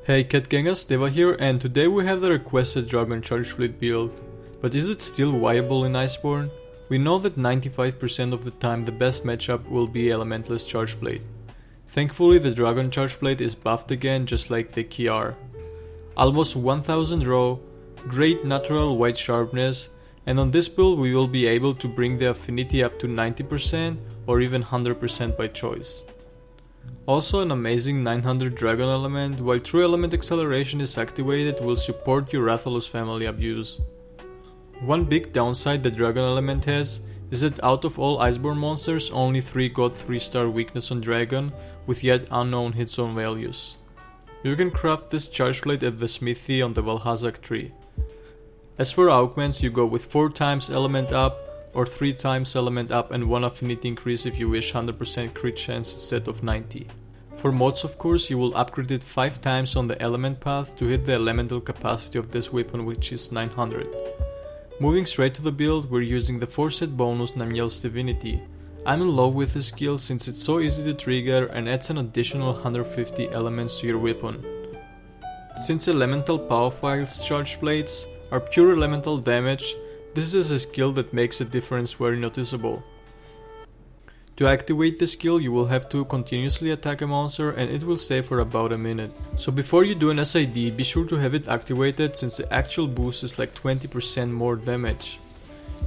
Hey Cat Gangas, DEVA here, and today we have the requested Rathian Charge Blade build. But is it still viable in Iceborne? We know that 95% of the time the best matchup will be Elementalist Charge Blade. Thankfully the Rathian Charge Blade is buffed again, just like the Kiar. Almost 1000 raw, great natural white sharpness, and on this build we will be able to bring the affinity up to 90% or even 100% by choice. Also an amazing 900 dragon element, while true element acceleration is activated, will support your Rathalos family abuse. One big downside the dragon element has is that out of all Iceborne monsters only 3 got 3-star weakness on dragon with yet unknown hit zone values. You can craft this charge blade at the smithy on the Valhazak tree. As for augments, you go with 4 times element up or 3 times element up and 1 affinity increase if you wish 100% crit chance instead of 90. For mods of course, you will upgrade it 5 times on the element path to hit the elemental capacity of this weapon, which is 900. Moving straight to the build, we're using the 4-set bonus Namiel's Divinity. I'm in love with this skill since it's so easy to trigger and adds an additional 150 elements to your weapon. Since elemental power files charge blades are pure elemental damage, this is a skill that makes a difference very noticeable. To activate the skill, you will have to continuously attack a monster and it will stay for about a minute. So before you do an SID, be sure to have it activated since the actual boost is like 20% more damage.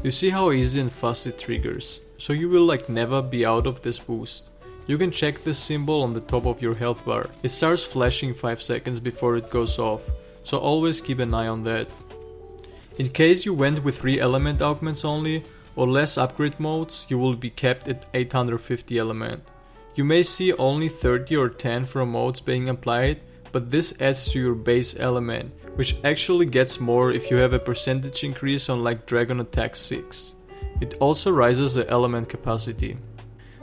You see how easy and fast it triggers, so you will like never be out of this boost. You can check this symbol on the top of your health bar. It starts flashing 5 seconds before it goes off, so always keep an eye on that. In case you went with 3 element augments only, or less upgrade modes, you will be capped at 850 element. You may see only 30 or 10 from modes being applied, but this adds to your base element, which actually gets more if you have a percentage increase on like Dragon Attack 6. It also rises the element capacity.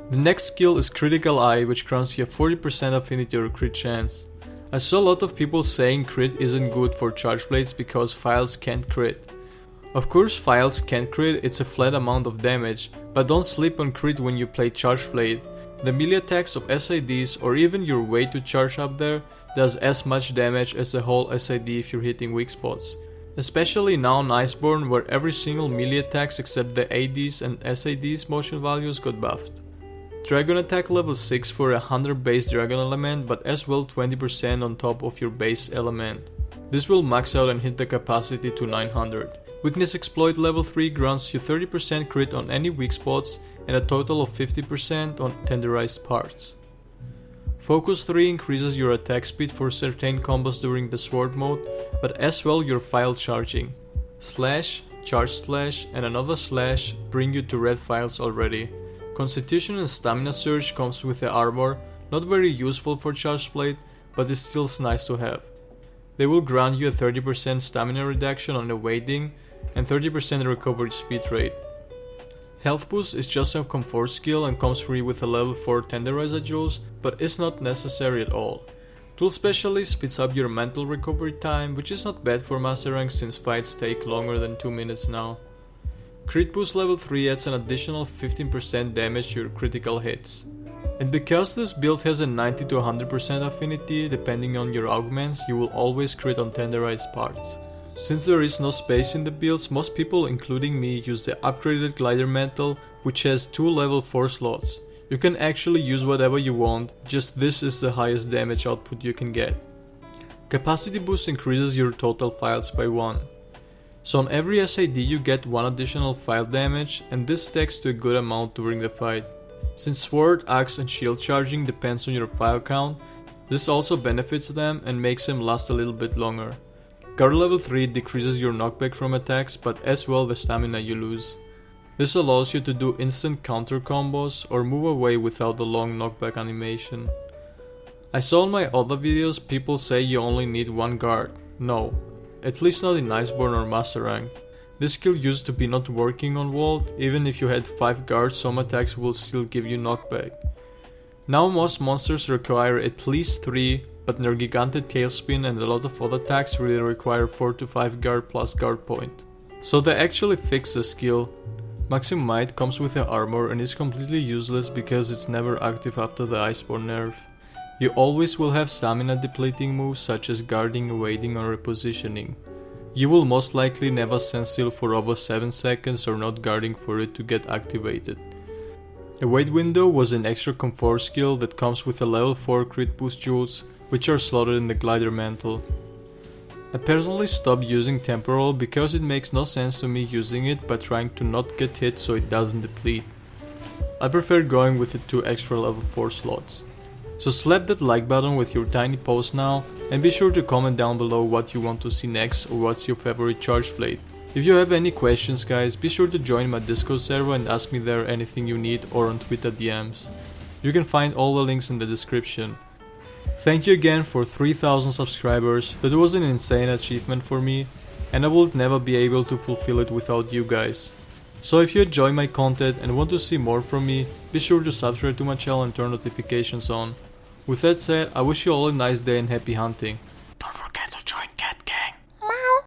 The next skill is Critical Eye, which grants you a 40% affinity or crit chance. I saw a lot of people saying crit isn't good for charge blades because files can't crit. Of course files can't crit, it's a flat amount of damage, but don't sleep on crit when you play charge blade. The melee attacks of SIDs or even your way to charge up there does as much damage as the whole SID if you're hitting weak spots. Especially now in Iceborne where every single melee attacks except the ADs and SIDs motion values got buffed. Dragon attack level 6 for a 100 base dragon element, but as well 20% on top of your base element. This will max out and hit the capacity to 900. Weakness exploit level 3 grants you 30% crit on any weak spots and a total of 50% on tenderized parts. Focus 3 increases your attack speed for certain combos during the sword mode, but as well your file charging. Slash, charge slash and another slash bring you to red files already. Constitution and stamina surge comes with the armor, not very useful for charge blade, but it's still nice to have. They will grant you a 30% stamina reduction on evading and 30% recovery speed rate. Health boost is just a comfort skill and comes free with a level 4 tenderizer jewels, but is not necessary at all. Tool Specialist speeds up your mental recovery time, which is not bad for Masterrank since fights take longer than 2 minutes now. Crit boost level 3 adds an additional 15% damage to your critical hits. And because this build has a 90 to 100% affinity depending on your augments, you will always crit on tenderized parts. Since there is no space in the builds, most people including me use the upgraded glider mantle, which has 2 level 4 slots. You can actually use whatever you want, just this is the highest damage output you can get. Capacity boost increases your total files by 1. So on every SID you get 1 additional file damage, and this stacks to a good amount during the fight. Since sword, axe and shield charging depends on your file count, this also benefits them and makes them last a little bit longer. Guard level 3 decreases your knockback from attacks, but as well the stamina you lose. This allows you to do instant counter combos or move away without a long knockback animation. I saw in my other videos people say you only need 1 guard. No, at least not in Iceborne or Masterrank. This skill used to be not working on Vault, even if you had 5 guards some attacks will still give you knockback. Now most monsters require at least 3, but Nergigante Tailspin and a lot of other attacks really require 4 to 5 guard plus guard point. So they actually fixed the skill. Maximum Might comes with the armor and is completely useless because it's never active after the Iceborne nerf. You always will have stamina depleting moves such as guarding, evading or repositioning. You will most likely never stand still for over 7 seconds or not guarding for it to get activated. Evade window was an extra comfort skill that comes with a level 4 crit boost jewels, which are slotted in the glider mantle. I personally stopped using temporal because it makes no sense to me using it by trying to not get hit so it doesn't deplete. I prefer going with the 2 extra level 4 slots. So slap that like button with your tiny post now, and be sure to comment down below what you want to see next or what's your favorite charge blade. If you have any questions guys, be sure to join my Discord server and ask me there anything you need or on Twitter DMs. You can find all the links in the description. Thank you again for 3000 subscribers, that was an insane achievement for me, and I would never be able to fulfill it without you guys. So if you enjoy my content and want to see more from me, be sure to subscribe to my channel and turn notifications on. With that said, I wish you all a nice day and happy hunting.